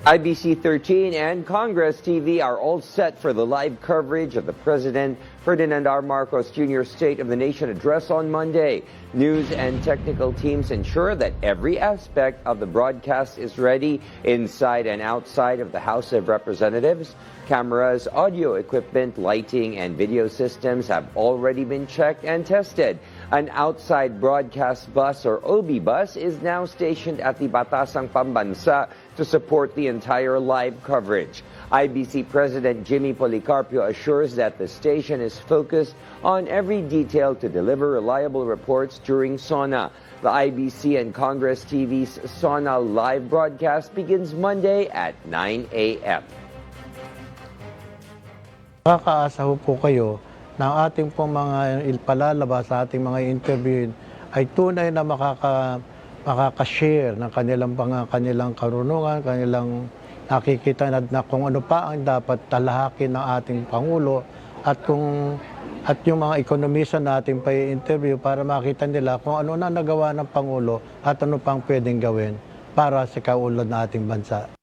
IBC 13 and Congress TV are all set for the live coverage of the President Ferdinand R. Marcos Jr. State of the Nation address on Monday. News and technical teams ensure that every aspect of the broadcast is ready inside and outside of the House of Representatives. Cameras, audio equipment, lighting, and video systems have already been checked and tested. An outside broadcast bus or OB bus is now stationed at the Batasang Pambansa to support the entire live coverage. IBC President Jimmy Policarpio assures that the station is focused on every detail to deliver reliable reports during SONA. The IBC and Congress TV's SONA live broadcast begins Monday at 9 a.m. Nakakaasa po kayo na ating pong mga ipalalabas sa ating mga interview ay tunay na makaka-share ng kanilang karunungan, kanilang nakikita na kung ano pa ang dapat talahakin ng ating Pangulo at yung mga ekonomista natin pa i-interview para makita nila kung ano na nagawa ng Pangulo at ano pang pwedeng gawin para sa kaunlad ng ating bansa.